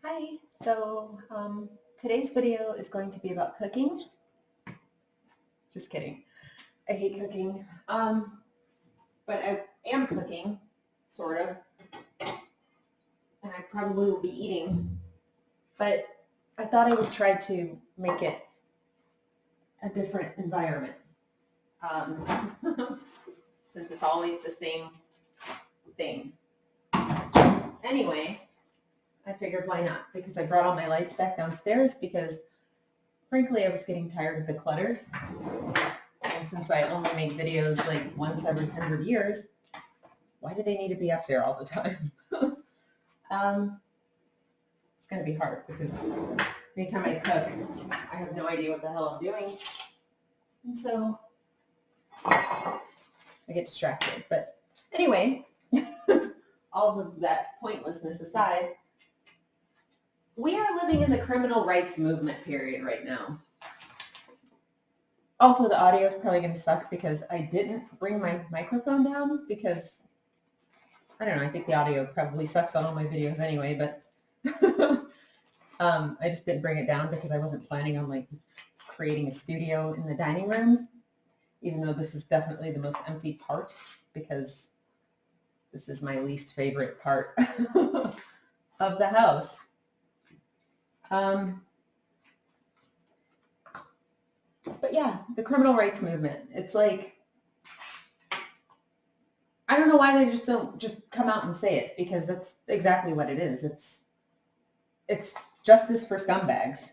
Hi, so today's video is going to be about cooking. Just kidding. I hate cooking, but I am cooking, sort of, and I probably will be eating, but I thought I would try to make it a different environment, since it's always the same thing. Anyway, I figured why not, because I brought all my lights back downstairs because frankly I was getting tired of the clutter. And since I only make videos like once every 100 years, why do they need to be up there all the time? It's going to be hard because anytime I cook, I have no idea what the hell I'm doing. And so I get distracted. But anyway, all of that pointlessness aside, we are living in the criminal rights movement period right now. Also, the audio is probably going to suck because I didn't bring my microphone down because, I don't know, I think the audio probably sucks on all my videos anyway, but I just didn't bring it down because I wasn't planning on like creating a studio in the dining room, even though this is definitely the most empty part because this is my least favorite part of the house. But yeah, the criminal rights movement. It's like, I don't know why they just don't just come out and say it, because that's exactly what it is. It's justice for scumbags.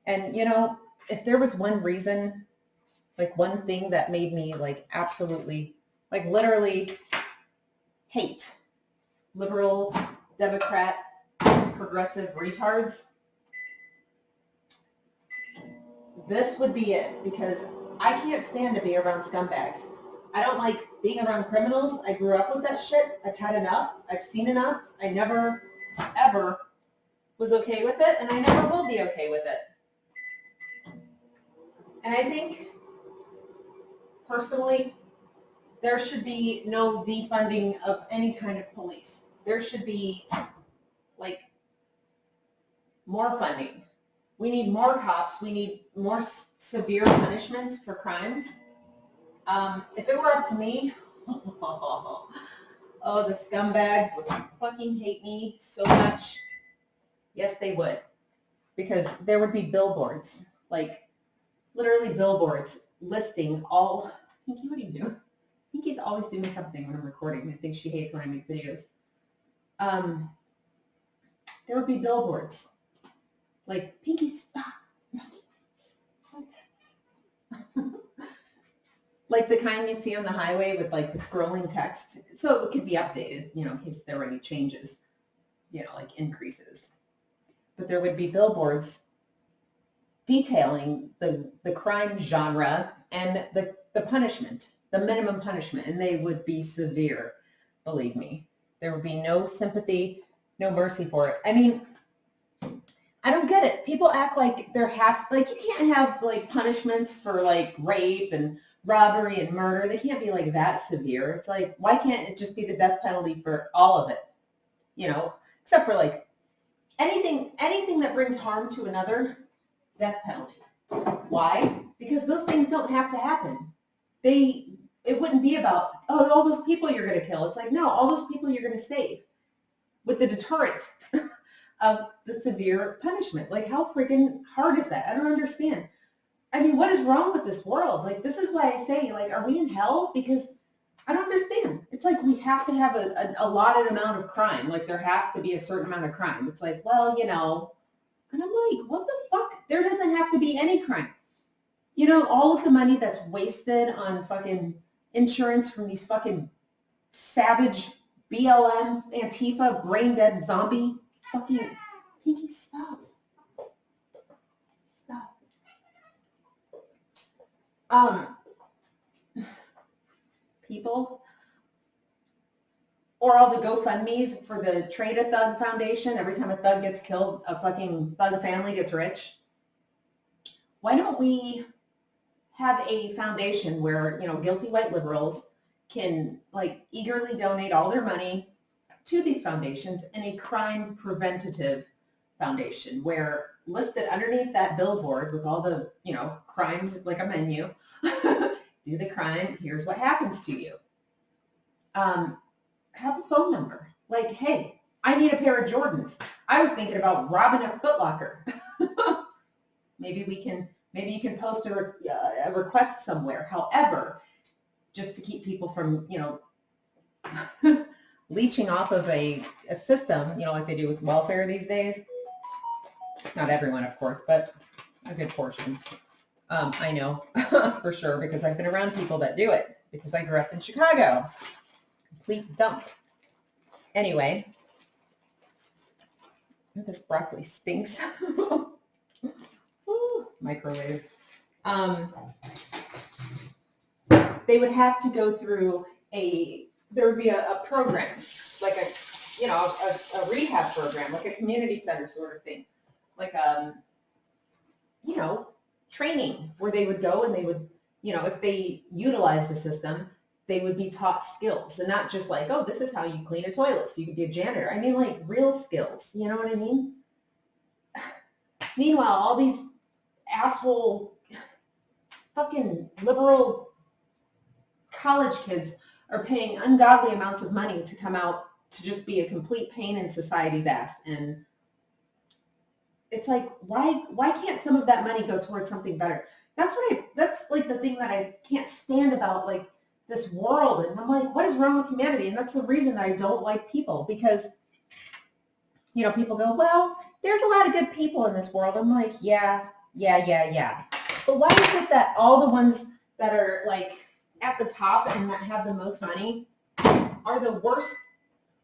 And you know, if there was one reason, like one thing that made me like absolutely, like literally hate liberal, Democrat, progressive retards, this would be it, because I can't stand to be around scumbags. I don't like being around criminals. I grew up with that shit. I've had enough. I've seen enough. I never, ever was okay with it, and I never will be okay with it. And I think, personally, there should be no defunding of any kind of police. There should be, like, more funding. We need more cops. We need more severe punishments for crimes. If it were up to me, oh, the scumbags would fucking hate me so much. Yes, they would. Because there would be billboards, like literally billboards listing all... Pinky, what are you doing? Pinky's always doing something when I'm recording. I think she hates when I make videos. There would be billboards. Like, Pinky, stop. What? Like the kind you see on the highway with like the scrolling text. So it could be updated, you know, in case there were any changes, you know, like increases. But there would be billboards detailing the crime genre and the punishment, the minimum punishment, and they would be severe, believe me. There would be no sympathy, no mercy for it. I mean, I don't get it. People act like there has, like, you can't have like punishments for like rape and robbery and murder. They can't be like that severe. It's like, why can't it just be the death penalty for all of it? You know, except for like anything that brings harm to another, death penalty. Why? Because those things don't have to happen. It wouldn't be about, oh, all those people you're going to kill. It's like, no, all those people you're going to save with the deterrent of the severe punishment. Like, how freaking hard is that? I don't understand. I mean, what is wrong with this world? Like, this is why I say, like, are we in hell? Because I don't understand. It's like we have to have a allotted amount of crime. Like, there has to be a certain amount of crime. It's like, well, you know, and I'm like, what the fuck? There doesn't have to be any crime. You know, all of the money that's wasted on fucking insurance from these fucking savage BLM, Antifa, brain dead zombie fucking... Pinky, stop. Stop. People, or all the GoFundMes for the Trade a Thug Foundation. Every time a thug gets killed, a fucking thug family gets rich. Why don't we have a foundation where, you know, guilty white liberals can like eagerly donate all their money to these foundations in a crime preventative Foundation, where listed underneath that billboard with all the, crimes, like a menu, do the crime, here's what happens to you. Have a phone number. Like, hey, I need a pair of Jordans. I was thinking about robbing a Foot Locker. Maybe you can post a request somewhere. However, just to keep people from, leeching off of a system, like they do with welfare these days. Not everyone, of course, but a good portion. I know for sure because I've been around people that do it because I grew up in Chicago. Complete dump. Anyway, this broccoli stinks. Ooh, microwave. They would have to go through there would be a program, like a rehab program, like a community center sort of thing, like training where they would go and they would, if they utilize the system, they would be taught skills and not just like, oh, this is how you clean a toilet so you can be a janitor. I mean, like real skills. You know what I mean? Meanwhile, all these asshole fucking liberal college kids are paying ungodly amounts of money to come out to just be a complete pain in society's ass. And it's like, why can't some of that money go towards something better? That's like the thing that I can't stand about like this world. And I'm like, what is wrong with humanity? And that's the reason that I don't like people, because, people go, well, there's a lot of good people in this world. I'm like, yeah. But why is it that all the ones that are like at the top and that have the most money are the worst,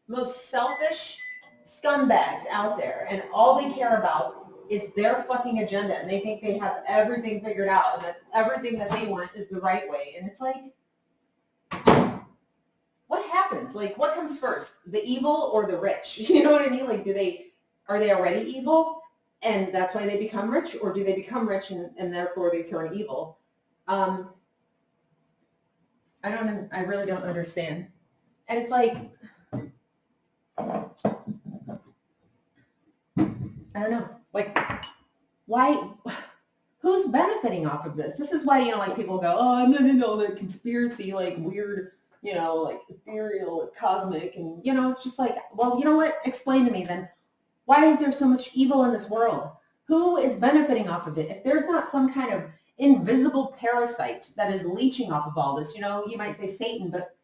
most selfish scumbags out there, and all they care about is their fucking agenda, and they think they have everything figured out and that everything that they want is the right way. And it's like, what happens? Like, what comes first, the evil or the rich? You know what I mean? Like, are they already evil and that's why they become rich, or do they become rich and therefore they turn evil? I really don't understand. And it's like, I don't know, like, why, who's benefiting off of this? This is why, like people go, oh, I'm not into all that conspiracy, like weird, like ethereal, like, cosmic. And, it's just like, well, you know what? Explain to me then, why is there so much evil in this world? Who is benefiting off of it? If there's not some kind of invisible parasite that is leeching off of all this, you might say Satan, but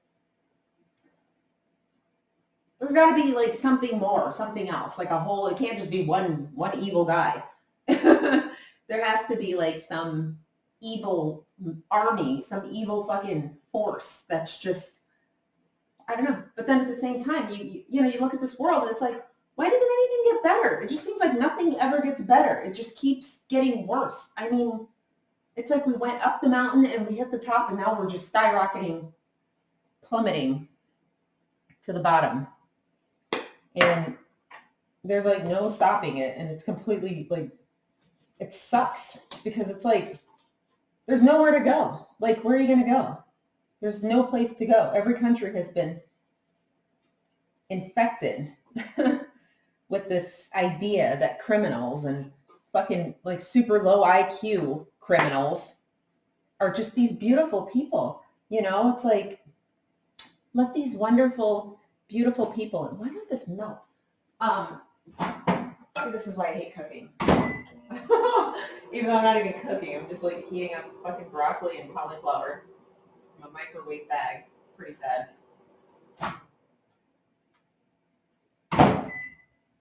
there's got to be like something more, something else, like a whole, it can't just be one evil guy. There has to be like some evil army, some evil fucking force that's just, I don't know. But then at the same time, you look at this world and it's like, why doesn't anything get better? It just seems like nothing ever gets better. It just keeps getting worse. I mean, it's like we went up the mountain and we hit the top and now we're just skyrocketing, plummeting to the bottom. And there's like no stopping it. And it's completely like, it sucks because it's like, there's nowhere to go. Like, where are you going to go? There's no place to go. Every country has been infected with this idea that criminals and fucking like super low IQ criminals are just these beautiful people. It's like, let these wonderful, beautiful people, and why don't this melt? See, this is why I hate cooking. Even though I'm not even cooking, I'm just like heating up fucking broccoli and cauliflower from a microwave bag. Pretty sad.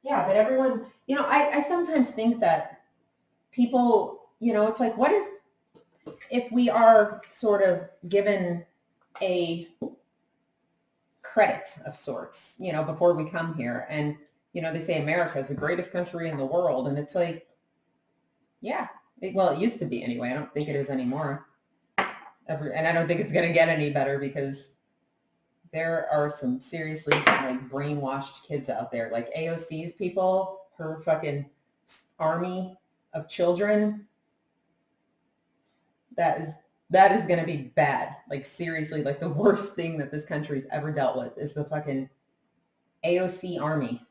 Yeah, but everyone, I sometimes think that people, it's like, what if we are sort of given a credit of sorts, before we come here, and, they say America is the greatest country in the world, and it's like, yeah, it used to be anyway. I don't think it is anymore. And I don't think it's going to get any better because there are some seriously like brainwashed kids out there, like AOC's people, her fucking army of children. That is going to be bad. Like seriously, like the worst thing that this country's ever dealt with is the fucking AOC army.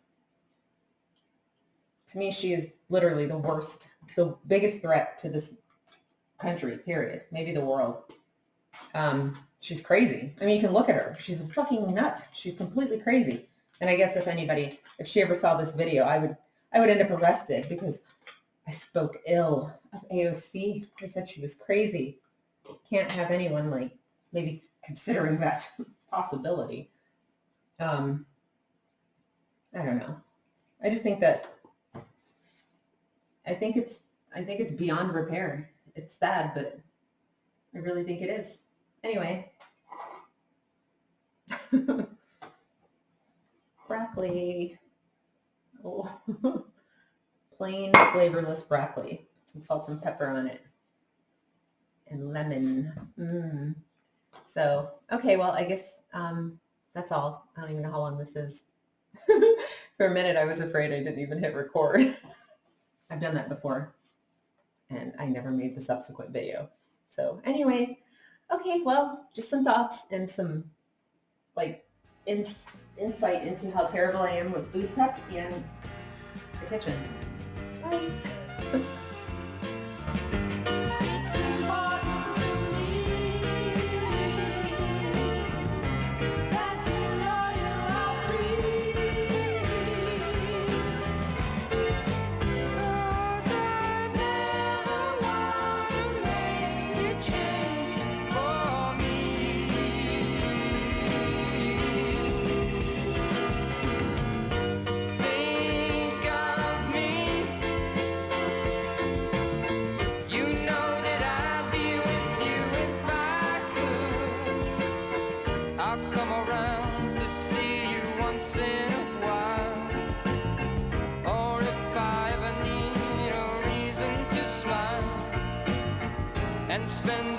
To me, she is literally the worst, the biggest threat to this country, period. Maybe the world. She's crazy. I mean, you can look at her. She's a fucking nut. She's completely crazy. And I guess if she ever saw this video, I would end up arrested because I spoke ill of AOC. I said she was crazy. Can't have anyone like maybe considering that possibility. I don't know. I just think that I think it's beyond repair. It's sad, but I really think it is. Anyway. Broccoli. Oh. Plain flavorless broccoli. Some salt and pepper on it. And lemon. So, okay, well, I guess that's all. I don't even know how long this is. For a minute, I was afraid I didn't even hit record. I've done that before, and I never made the subsequent video. So anyway, okay, well, just some thoughts and some like insight into how terrible I am with food prep and the kitchen. Bye. Spend